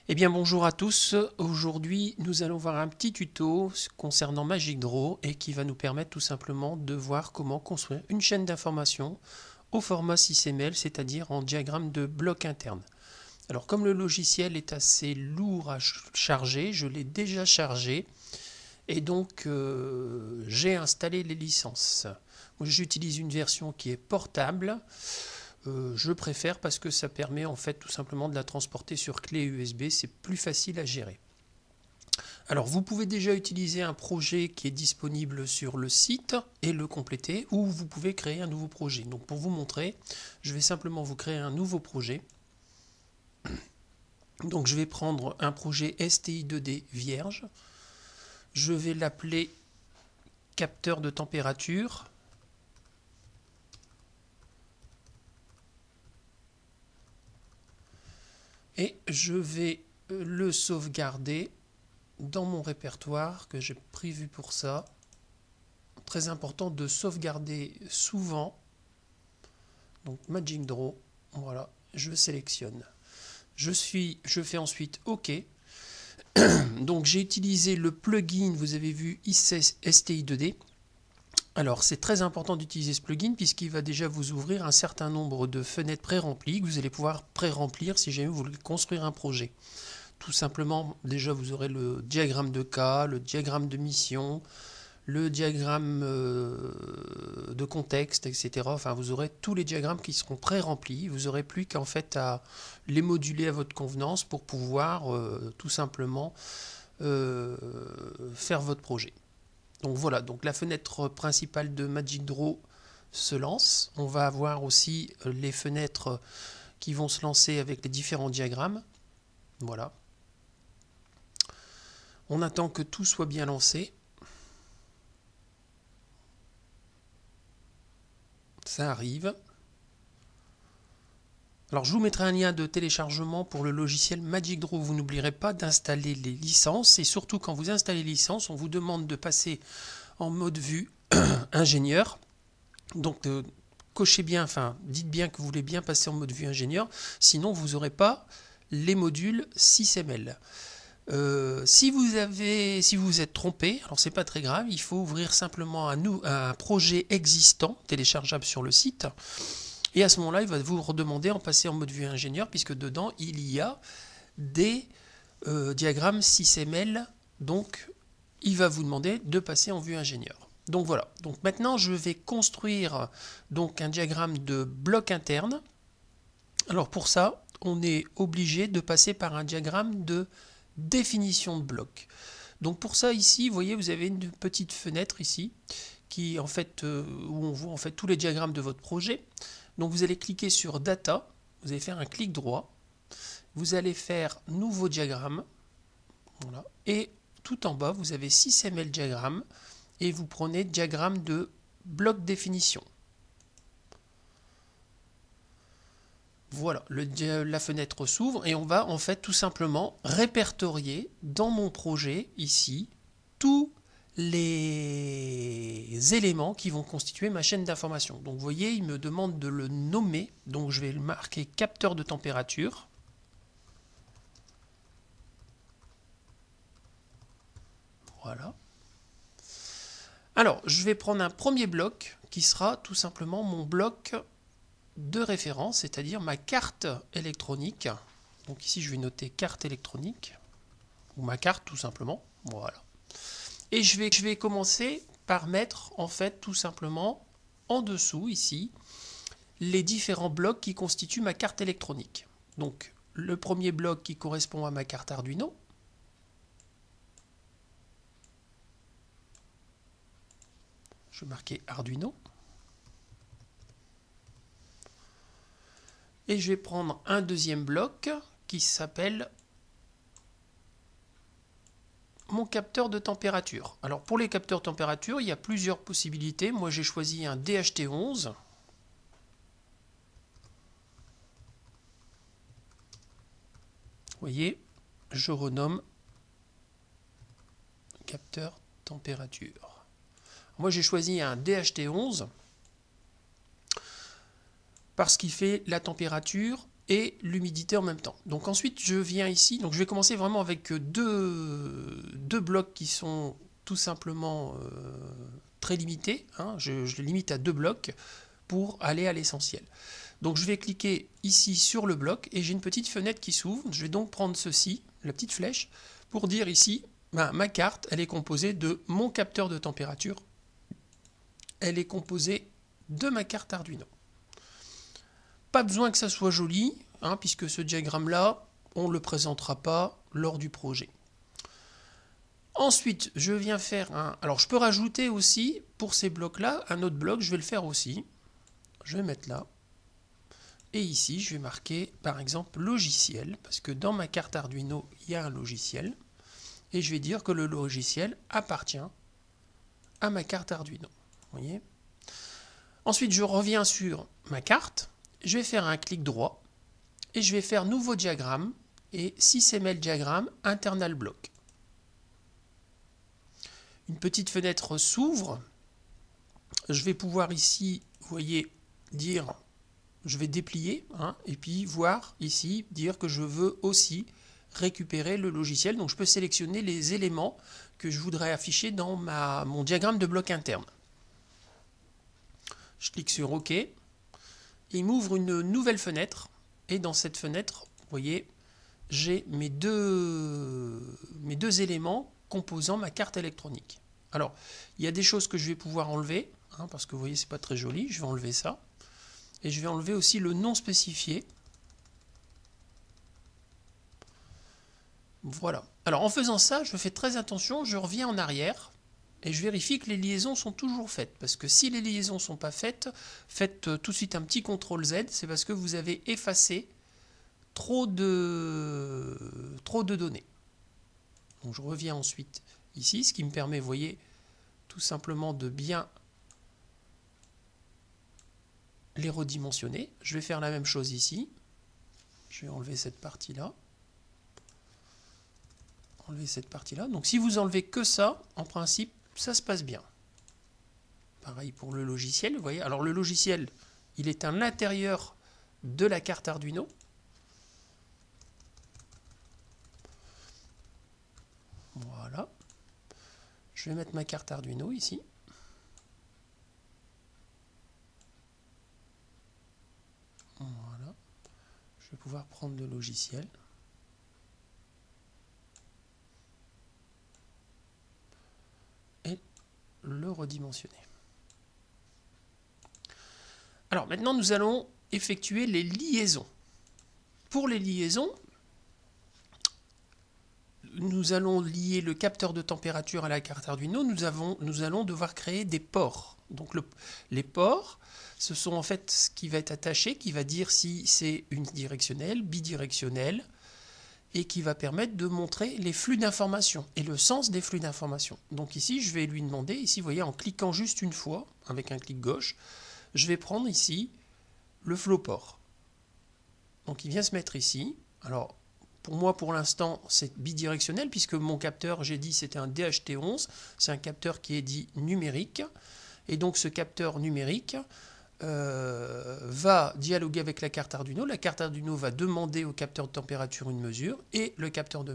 Eh bien bonjour à tous, aujourd'hui nous allons voir un petit tuto concernant Magic Draw et qui va nous permettre tout simplement de voir comment construire une chaîne d'information au format 6ml, c'est-à-dire en diagramme de bloc interne. Alors comme le logiciel est assez lourd à charger, je l'ai déjà chargé et donc j'ai installé les licences. J'utilise une version qui est portable. Je préfère parce que ça permet en fait tout simplement de la transporter sur clé USB, c'est plus facile à gérer. Alors vous pouvez déjà utiliser un projet qui est disponible sur le site et le compléter, ou vous pouvez créer un nouveau projet. Donc pour vous montrer, je vais simplement vous créer un nouveau projet. Donc je vais prendre un projet STI2D vierge, je vais l'appeler capteur de température. Et je vais le sauvegarder dans mon répertoire que j'ai prévu pour ça. Très important de sauvegarder souvent. Donc Magic Draw, voilà, je sélectionne. Je fais ensuite OK. Donc j'ai utilisé le plugin, vous avez vu, STI2D. Alors c'est très important d'utiliser ce plugin puisqu'il va déjà vous ouvrir un certain nombre de fenêtres pré-remplies que vous allez pouvoir pré-remplir si jamais vous voulez construire un projet. Tout simplement, déjà vous aurez le diagramme de cas, le diagramme de mission, le diagramme de contexte, etc. Enfin vous aurez tous les diagrammes qui seront pré-remplis. Vous n'aurez plus qu'en fait à les moduler à votre convenance pour pouvoir tout simplement faire votre projet. Donc voilà, donc la fenêtre principale de Magic Draw se lance. On va avoir aussi les fenêtres qui vont se lancer avec les différents diagrammes. Voilà. On attend que tout soit bien lancé. Ça arrive. Alors je vous mettrai un lien de téléchargement pour le logiciel Magic Draw. Vous n'oublierez pas d'installer les licences et surtout quand vous installez les licences, on vous demande de passer en mode vue ingénieur. Donc cochez bien, enfin dites bien que vous voulez bien passer en mode vue ingénieur, sinon vous n'aurez pas les modules 6ml. Si vous êtes trompé, alors c'est pas très grave, il faut ouvrir simplement un projet existant téléchargeable sur le site. Et à ce moment-là, il va vous redemander en passer en mode vue ingénieur, puisque dedans, il y a des diagrammes 6ml. Donc, il va vous demander de passer en vue ingénieur. Donc voilà. Donc maintenant, je vais construire donc un diagramme de bloc interne. Alors pour ça, on est obligé de passer par un diagramme de définition de bloc. Donc pour ça, ici, vous voyez, vous avez une petite fenêtre ici, qui en fait, où on voit en fait tous les diagrammes de votre projet. Donc vous allez cliquer sur Data, vous allez faire un clic droit, vous allez faire Nouveau diagramme, voilà, et tout en bas vous avez 6ml diagramme, et vous prenez diagramme de bloc définition. Voilà, la fenêtre s'ouvre et on va en fait tout simplement répertorier dans mon projet ici tous les éléments qui vont constituer ma chaîne d'information. Donc vous voyez, il me demande de le nommer, donc je vais le marquer capteur de température. Voilà. Alors, je vais prendre un premier bloc qui sera tout simplement mon bloc de référence, c'est-à-dire ma carte électronique. Donc ici, je vais noter carte électronique, ou ma carte tout simplement. Voilà. Et je vais commencer par mettre en fait tout simplement en dessous ici les différents blocs qui constituent ma carte électronique. Donc le premier bloc qui correspond à ma carte Arduino. Je vais marquer Arduino. Et je vais prendre un deuxième bloc qui s'appelle mon capteur de température. Alors pour les capteurs de température, il y a plusieurs possibilités. Moi j'ai choisi un DHT11. Vous voyez, je renomme capteur température. Moi j'ai choisi un DHT11 parce qu'il fait la température et l'humidité en même temps. Donc ensuite je viens ici, donc je vais commencer vraiment avec deux blocs qui sont tout simplement très limités, hein. Je les limite à 2 blocs pour aller à l'essentiel. Donc je vais cliquer ici sur le bloc et j'ai une petite fenêtre qui s'ouvre. Je vais donc prendre ceci, la petite flèche, pour dire ici, ma carte, elle est composée de mon capteur de température. Elle est composée de ma carte Arduino. Pas besoin que ça soit joli, hein, puisque ce diagramme-là, on ne le présentera pas lors du projet. Ensuite, je viens faire un... Alors, je peux rajouter aussi, pour ces blocs-là, un autre bloc. Je vais le faire aussi. Je vais mettre là. Et ici, je vais marquer, par exemple, logiciel, parce que dans ma carte Arduino, il y a un logiciel. Et je vais dire que le logiciel appartient à ma carte Arduino. Vous voyez ? Ensuite, je reviens sur ma carte. Je vais faire un clic droit. Et je vais faire nouveau diagramme. Et 6ml diagramme, internal block. Une petite fenêtre s'ouvre. Je vais pouvoir ici, vous voyez, dire, je vais déplier, hein, et puis voir ici, dire que je veux aussi récupérer le logiciel. Donc je peux sélectionner les éléments que je voudrais afficher dans mon diagramme de bloc interne. Je clique sur OK. Il m'ouvre une nouvelle fenêtre. Et dans cette fenêtre, vous voyez, j'ai mes deux éléments composant ma carte électronique. Alors, il y a des choses que je vais pouvoir enlever, hein, parce que vous voyez, c'est pas très joli. Je vais enlever ça. Et je vais enlever aussi le non spécifié. Voilà. Alors, en faisant ça, je fais très attention. Je reviens en arrière et je vérifie que les liaisons sont toujours faites. Parce que si les liaisons ne sont pas faites, faites tout de suite un petit CTRL Z. C'est parce que vous avez effacé trop de données. Donc je reviens ensuite ici, ce qui me permet, vous voyez, tout simplement de bien les redimensionner. Je vais faire la même chose ici. Je vais enlever cette partie-là. Enlever cette partie-là. Donc si vous enlevez que ça, en principe, ça se passe bien. Pareil pour le logiciel, vous voyez. Alors le logiciel, il est à l'intérieur de la carte Arduino. Voilà. Je vais mettre ma carte Arduino ici. Voilà. Je vais pouvoir prendre le logiciel. Et le redimensionner. Alors maintenant, nous allons effectuer les liaisons. Pour les liaisons, nous allons lier le capteur de température à la carte Arduino. Nous allons devoir créer des ports. Donc les ports, ce sont en fait ce qui va être attaché, qui va dire si c'est unidirectionnel, bidirectionnel, et qui va permettre de montrer les flux d'informations et le sens des flux d'informations. Donc ici, je vais lui demander, ici, vous voyez, en cliquant juste une fois, avec un clic gauche, je vais prendre ici le flow port. Donc il vient se mettre ici. Alors, pour moi, pour l'instant, c'est bidirectionnel, puisque mon capteur, j'ai dit, c'était un DHT11. C'est un capteur qui est dit numérique. Et donc, ce capteur numérique va dialoguer avec la carte Arduino. La carte Arduino va demander au capteur de température une mesure. Et le capteur de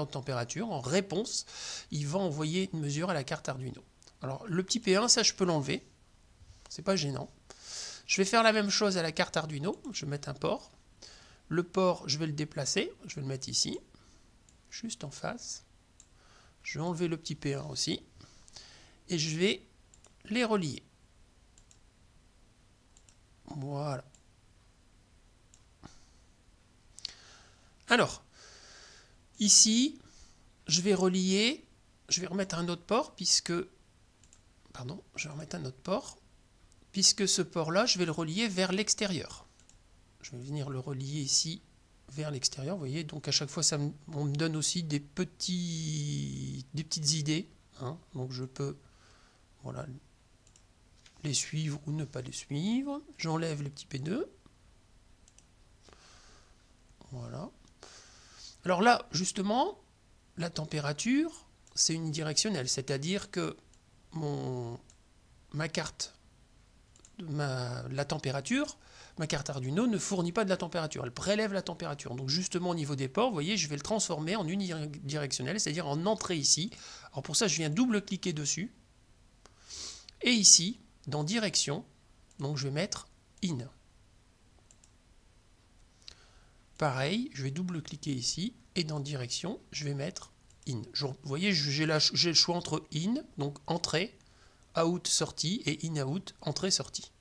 température, en réponse, il va envoyer une mesure à la carte Arduino. Alors, le petit P1, ça, je peux l'enlever. C'est pas gênant. Je vais faire la même chose à la carte Arduino. Je vais mettre un port. Le port, je vais le déplacer, je vais le mettre ici, juste en face. Je vais enlever le petit P1 aussi. Et je vais les relier. Voilà. Alors, ici, je vais relier, je vais remettre un autre port, puisque ce port-là, je vais le relier vers l'extérieur. Je vais venir le relier ici vers l'extérieur, vous voyez, donc à chaque fois on me donne aussi des petites idées, hein, donc je peux voilà, les suivre ou ne pas les suivre. J'enlève le petit P2. Voilà. Alors là, justement, la température, c'est unidirectionnel, c'est-à-dire que ma carte, la température ma carte Arduino ne fournit pas de la température, elle prélève la température. Donc justement au niveau des ports, vous voyez, je vais le transformer en unidirectionnel, c'est-à-dire en entrée ici. Alors pour ça, je viens double-cliquer dessus. Et ici, dans direction, donc je vais mettre in. Pareil, je vais double-cliquer ici, et dans direction, je vais mettre in. Vous voyez, j'ai le choix entre in, donc entrée, out, sortie, et in, out, entrée, sortie.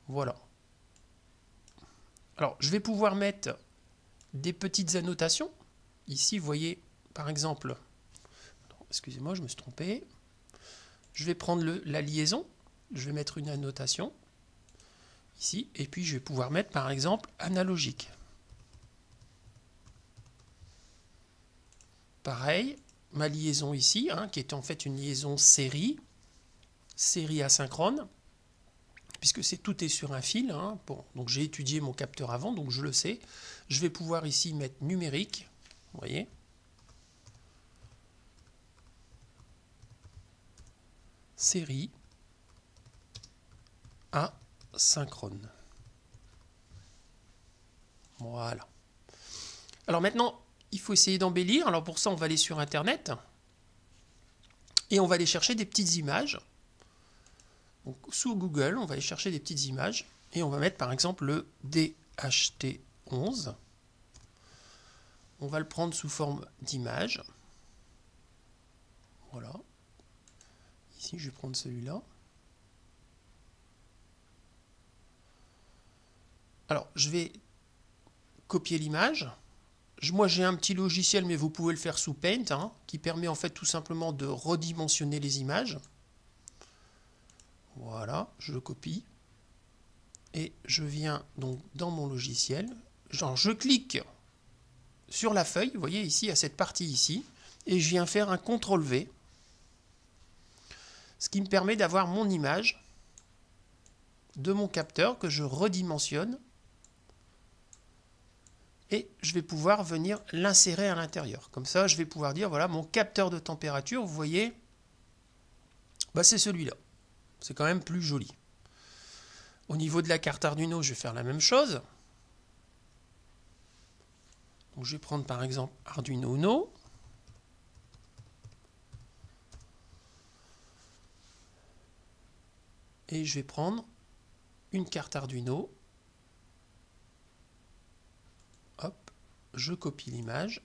Voilà. Alors, je vais pouvoir mettre des petites annotations. Ici, vous voyez, par exemple, excusez-moi, je me suis trompé. Je vais prendre la liaison. Je vais mettre une annotation. Ici. Et puis, je vais pouvoir mettre, par exemple, analogique. Pareil, ma liaison ici, hein, qui est en fait une liaison série asynchrone. Puisque tout est sur un fil. Hein. Bon, donc j'ai étudié mon capteur avant, donc je le sais. Je vais pouvoir ici mettre numérique, vous voyez. Série asynchrone. Voilà. Alors maintenant, il faut essayer d'embellir. Alors pour ça, on va aller sur Internet. Et on va aller chercher des petites images. Donc, sous Google, on va aller chercher des petites images et on va mettre par exemple le DHT11. On va le prendre sous forme d'image. Voilà. Ici, je vais prendre celui-là. Alors, je vais copier l'image. Moi, j'ai un petit logiciel, mais vous pouvez le faire sous Paint, hein, qui permet en fait tout simplement de redimensionner les images. Voilà, je le copie et je viens donc dans mon logiciel. Genre, je clique sur la feuille, vous voyez ici, à cette partie ici, et je viens faire un CTRL-V, ce qui me permet d'avoir mon image de mon capteur que je redimensionne et je vais pouvoir venir l'insérer à l'intérieur. Comme ça, je vais pouvoir dire, voilà, mon capteur de température, vous voyez, bah, c'est celui-là. C'est quand même plus joli. Au niveau de la carte Arduino, je vais faire la même chose. Donc, je vais prendre par exemple Arduino Uno. Et je vais prendre une carte Arduino. Hop, je copie l'image.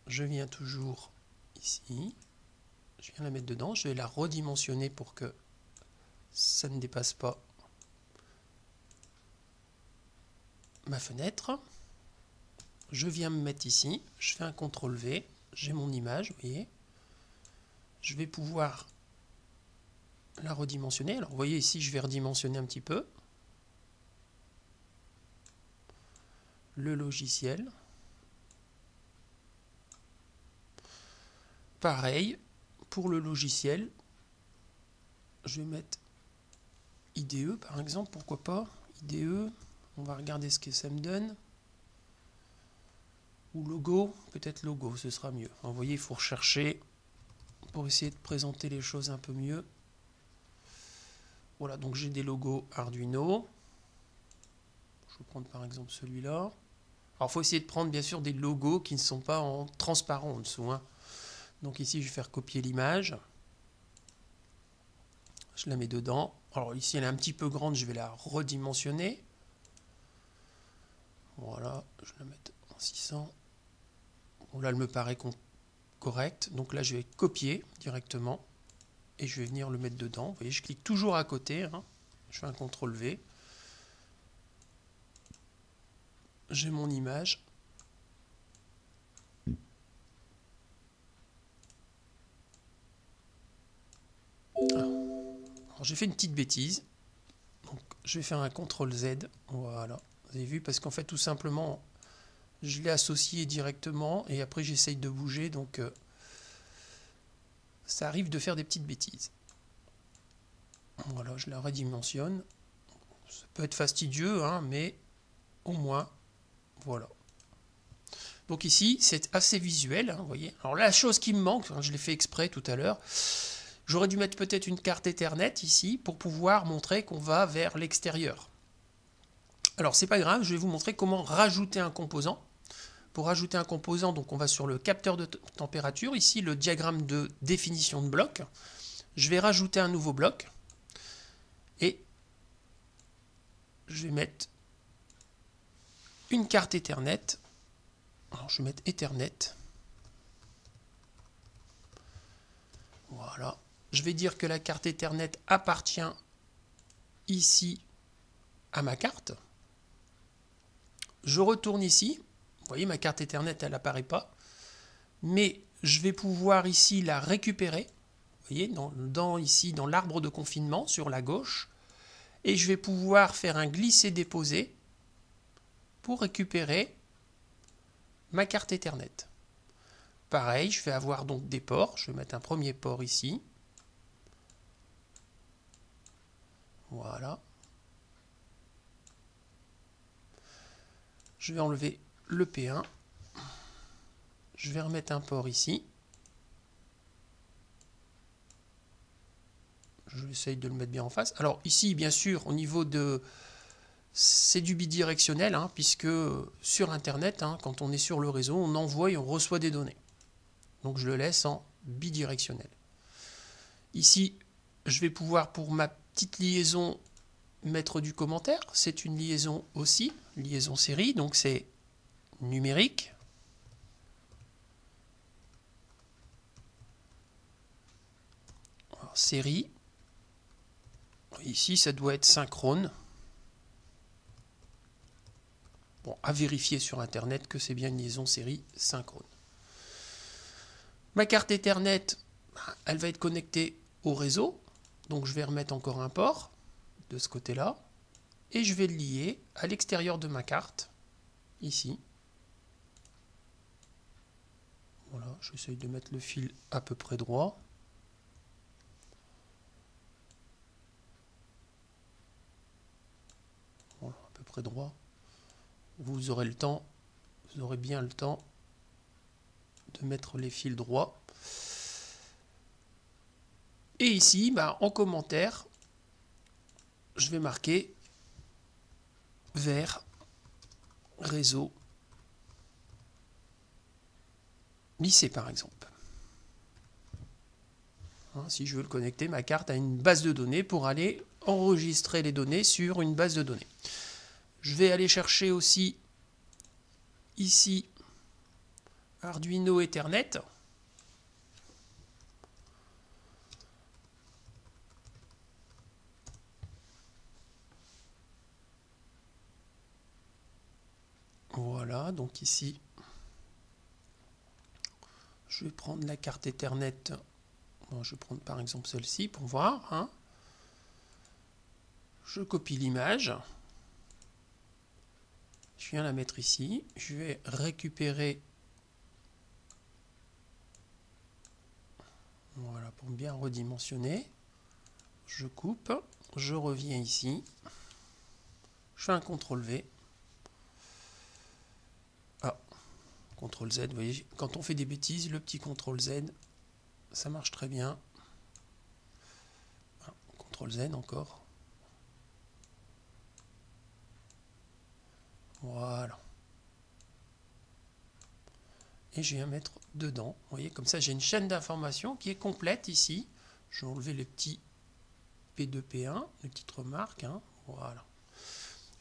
Je viens toujours ici. Je viens la mettre dedans. Je vais la redimensionner pour que ça ne dépasse pas ma fenêtre. Je viens me mettre ici, je fais un CTRL-V, j'ai mon image, vous voyez. Je vais pouvoir la redimensionner. Alors vous voyez ici, je vais redimensionner un petit peu. Le logiciel. Pareil, pour le logiciel, je vais mettre IDE par exemple, pourquoi pas. IDE, on va regarder ce que ça me donne. Ou logo, peut-être logo, ce sera mieux. Vous voyez, il faut rechercher pour essayer de présenter les choses un peu mieux. Voilà, donc j'ai des logos Arduino. Je vais prendre par exemple celui-là. Alors, il faut essayer de prendre bien sûr des logos qui ne sont pas en transparent en dessous. Hein. Donc ici, je vais faire copier l'image. Je la mets dedans. Alors ici, elle est un petit peu grande, je vais la redimensionner. Voilà, je vais la mettre en 600. Bon, là, elle me paraît correcte. Donc là, je vais copier directement. Et je vais venir le mettre dedans. Vous voyez, je clique toujours à côté. Hein. Je fais un CTRL-V. J'ai mon image. Alors j'ai fait une petite bêtise. Donc, je vais faire un CTRL-Z. Voilà. Vous avez vu, parce qu'en fait, tout simplement, je l'ai associé directement. Et après, j'essaye de bouger. Donc, ça arrive de faire des petites bêtises. Voilà, je la redimensionne. Ça peut être fastidieux, hein, mais au moins, voilà. Donc ici, c'est assez visuel, hein, vous voyez. Alors la chose qui me manque, hein, je l'ai fait exprès tout à l'heure, J'aurais dû mettre peut-être une carte Ethernet ici pour pouvoir montrer qu'on va vers l'extérieur. Alors c'est pas grave, je vais vous montrer comment rajouter un composant. Pour rajouter un composant, donc on va sur le capteur de température, ici le diagramme de définition de bloc. Je vais rajouter un nouveau bloc et je vais mettre une carte Ethernet. Alors je vais mettre Ethernet. Voilà. Je vais dire que la carte Ethernet appartient ici à ma carte. Je retourne ici. Vous voyez, ma carte Ethernet, elle n'apparaît pas. Mais je vais pouvoir ici la récupérer. Vous voyez, ici dans l'arbre de confinement sur la gauche. Et je vais pouvoir faire un glisser-déposer pour récupérer ma carte Ethernet. Pareil, je vais avoir donc des ports. Je vais mettre un premier port ici. Voilà. Je vais enlever le P1. Je vais remettre un port ici. Je vais essayer de le mettre bien en face. Alors ici, bien sûr, au niveau de... C'est du bidirectionnel, hein, puisque sur Internet, hein, quand on est sur le réseau, on envoie et on reçoit des données. Donc je le laisse en bidirectionnel. Ici, je vais pouvoir, pour ma petite liaison, mettre du commentaire. C'est une liaison aussi, liaison série, donc c'est numérique. Alors, série. Ici, ça doit être synchrone. Bon, à vérifier sur Internet que c'est bien une liaison série synchrone. Ma carte Ethernet, elle va être connectée au réseau. Donc je vais remettre encore un port de ce côté-là. Et je vais le lier à l'extérieur de ma carte, ici. Voilà, j'essaye de mettre le fil à peu près droit. Voilà, à peu près droit. Vous aurez le temps, vous aurez bien le temps de mettre les fils droits. Et ici, en commentaire, je vais marquer vers réseau lycée par exemple. Hein, si je veux le connecter, ma carte à une base de données pour aller enregistrer les données sur une base de données. Je vais aller chercher aussi ici Arduino Ethernet. Voilà, donc ici, je vais prendre la carte Ethernet. Bon, je vais prendre par exemple celle-ci pour voir. Hein. Je copie l'image. Je viens la mettre ici. Je vais récupérer. Voilà, pour bien redimensionner. Je coupe. Je reviens ici. Je fais un CTRL-V. Ah, CTRL-Z. Vous voyez, quand on fait des bêtises, le petit CTRL-Z, ça marche très bien. Ah, CTRL-Z encore. Voilà. Et je viens mettre dedans. Vous voyez, comme ça, j'ai une chaîne d'information qui est complète ici. Je vais enlever les petits P2, P1, les petites remarques. Hein. Voilà.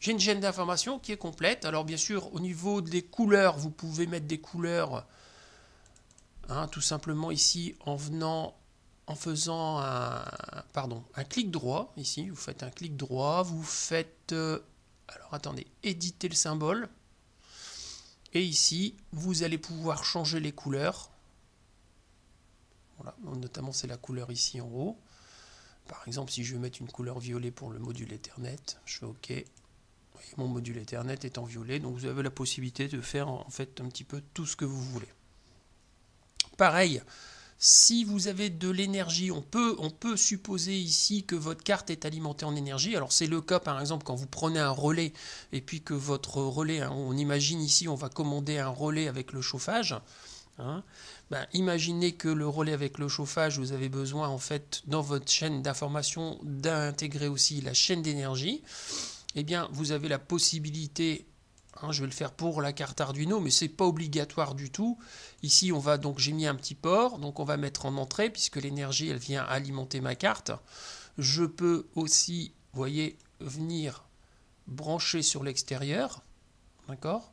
J'ai une chaîne d'information qui est complète. Alors, bien sûr, au niveau des couleurs, vous pouvez mettre des couleurs, hein, tout simplement ici, en faisant un clic droit. Ici, vous faites un clic droit. Vous faites... alors attendez, éditer le symbole. Et ici, vous allez pouvoir changer les couleurs. Voilà, notamment c'est la couleur ici en haut. Par exemple, si je veux mettre une couleur violet pour le module Ethernet, je fais OK. Vous voyez, mon module Ethernet est en violet, donc vous avez la possibilité de faire en fait un petit peu tout ce que vous voulez. Pareil, si vous avez de l'énergie, on peut supposer ici que votre carte est alimentée en énergie. Alors c'est le cas par exemple quand vous prenez un relais et puis que votre relais, hein, on imagine ici on va commander un relais avec le chauffage. Hein. Ben, imaginez que le relais avec le chauffage, vous avez besoin en fait dans votre chaîne d'information d'intégrer aussi la chaîne d'énergie. Eh bien, vous avez la possibilité, hein, je vais le faire pour la carte Arduino, mais c'est pas obligatoire du tout. Ici, on va donc, j'ai mis un petit port, donc on va mettre en entrée puisque l'énergie, elle vient alimenter ma carte. Je peux aussi, vous voyez, venir brancher sur l'extérieur, d'accord.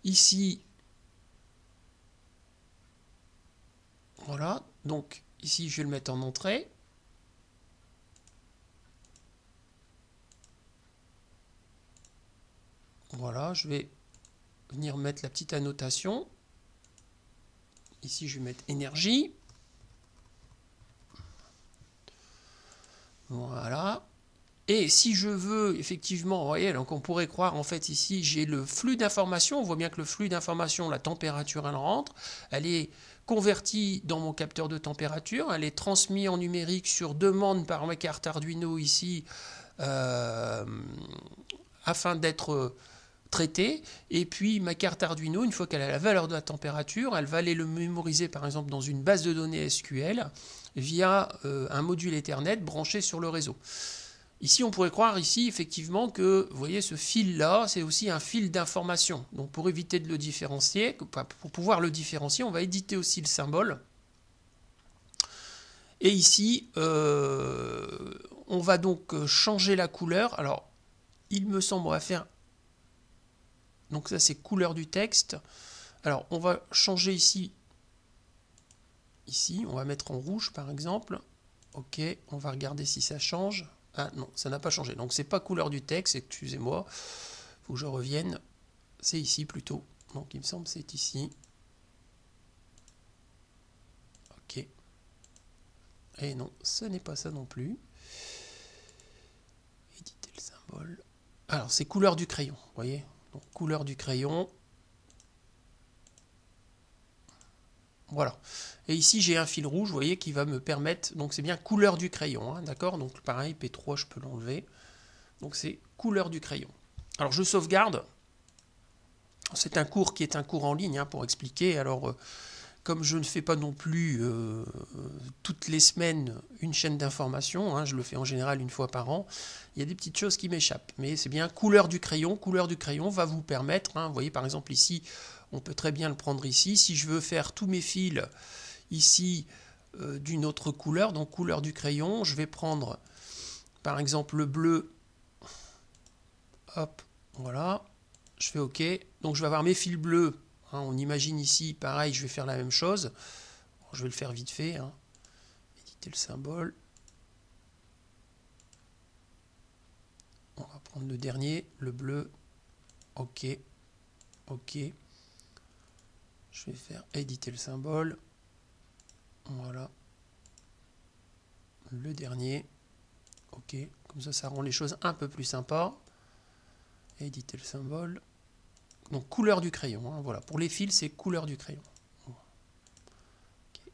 Ici, voilà, donc ici je vais le mettre en entrée. Voilà, je vais venir mettre la petite annotation. Ici je vais mettre énergie. Voilà. Et si je veux, effectivement, vous voyez, donc on pourrait croire, en fait, ici, j'ai le flux d'informations. On voit bien que le flux d'informations, la température, elle rentre. Elle est convertie dans mon capteur de température. Elle est transmise en numérique sur demande par ma carte Arduino ici, afin d'être traitée. Et puis, ma carte Arduino, une fois qu'elle a la valeur de la température, elle va aller le mémoriser, par exemple, dans une base de données SQL, via un module Ethernet branché sur le réseau. Ici, on pourrait croire ici effectivement que, vous voyez, ce fil-là, c'est aussi un fil d'information. Donc, pour éviter de le différencier, pour pouvoir le différencier, on va éditer aussi le symbole. Et ici, on va donc changer la couleur. Alors, il me semble, on va faire... Donc ça, c'est couleur du texte. Alors, on va changer ici. Ici, on va mettre en rouge, par exemple. Ok, on va regarder si ça change. Ah non, ça n'a pas changé. Donc c'est pas couleur du texte, excusez-moi. Il faut que je revienne. C'est ici plutôt. Donc il me semble que c'est ici. Ok. Et non, ce n'est pas ça non plus. Éditer le symbole. Alors c'est couleur du crayon, vous voyez. Donc couleur du crayon. Voilà. Et ici, j'ai un fil rouge, vous voyez, qui va me permettre... Donc, c'est bien couleur du crayon, hein, d'accord. Donc, pareil, P3, je peux l'enlever. Donc, c'est couleur du crayon. Alors, je sauvegarde. C'est un cours qui est un cours en ligne, hein, pour expliquer. Alors, comme je ne fais pas non plus toutes les semaines une chaîne d'information, hein, je le fais en général une fois par an, il y a des petites choses qui m'échappent. Mais c'est bien couleur du crayon. Couleur du crayon va vous permettre, hein, vous voyez, par exemple, ici... On peut très bien le prendre ici. Si je veux faire tous mes fils ici d'une autre couleur, donc couleur du crayon, je vais prendre par exemple le bleu. Hop, voilà. Je fais OK. Donc je vais avoir mes fils bleus. Hein, on imagine ici, pareil, je vais faire la même chose. Bon, je vais le faire vite fait. Hein. Éditer le symbole. On va prendre le dernier, le bleu. OK. OK. Je vais faire éditer le symbole. Voilà. Le dernier. OK. Comme ça rend les choses un peu plus sympas. Éditer le symbole. Donc, couleur du crayon. Hein, voilà. Pour les fils, c'est couleur du crayon. Okay.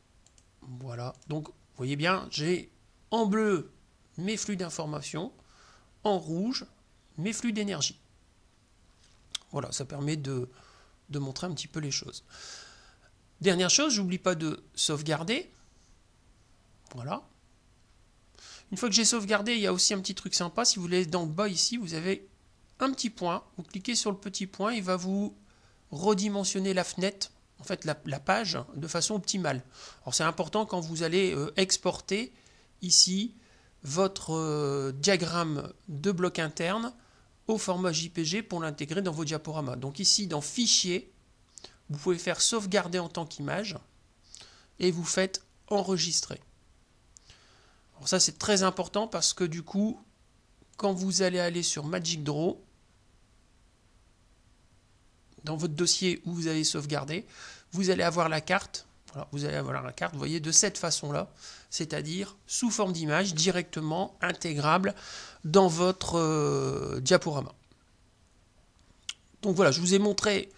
Voilà. Donc, vous voyez bien, j'ai en bleu mes flux d'informations. En rouge, mes flux d'énergie. Voilà. Ça permet de montrer un petit peu les choses. Dernière chose, j'oublie pas de sauvegarder. Voilà. Une fois que j'ai sauvegardé, il y a aussi un petit truc sympa. Si vous voulez, dans le bas ici, vous avez un petit point. Vous cliquez sur le petit point, il va vous redimensionner la fenêtre, en fait la page, de façon optimale. Alors c'est important quand vous allez exporter ici votre diagramme de bloc interne au format JPG pour l'intégrer dans vos diaporamas. Donc ici, dans Fichier, vous pouvez faire sauvegarder en tant qu'image et vous faites enregistrer. Alors ça, c'est très important parce que du coup, quand vous allez aller sur Magic Draw, dans votre dossier où vous avez sauvegardé, vous allez avoir la carte. Voilà, vous allez avoir la carte, vous voyez, de cette façon-là, c'est-à-dire sous forme d'image, directement intégrable dans votre diaporama. Donc voilà, je vous ai montré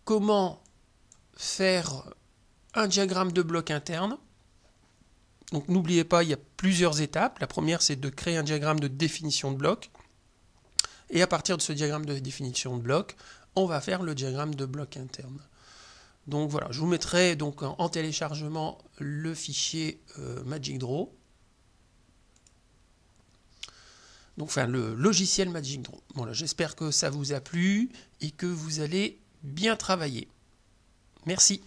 comment faire un diagramme de bloc interne. Donc n'oubliez pas, il y a plusieurs étapes. La première, c'est de créer un diagramme de définition de bloc. Et à partir de ce diagramme de définition de bloc, on va faire le diagramme de bloc interne. Donc voilà, je vous mettrai donc en téléchargement le fichier Magic Draw. Donc, enfin, le logiciel Magic Draw. Voilà, j'espère que ça vous a plu et que vous allez bien travailler. Merci.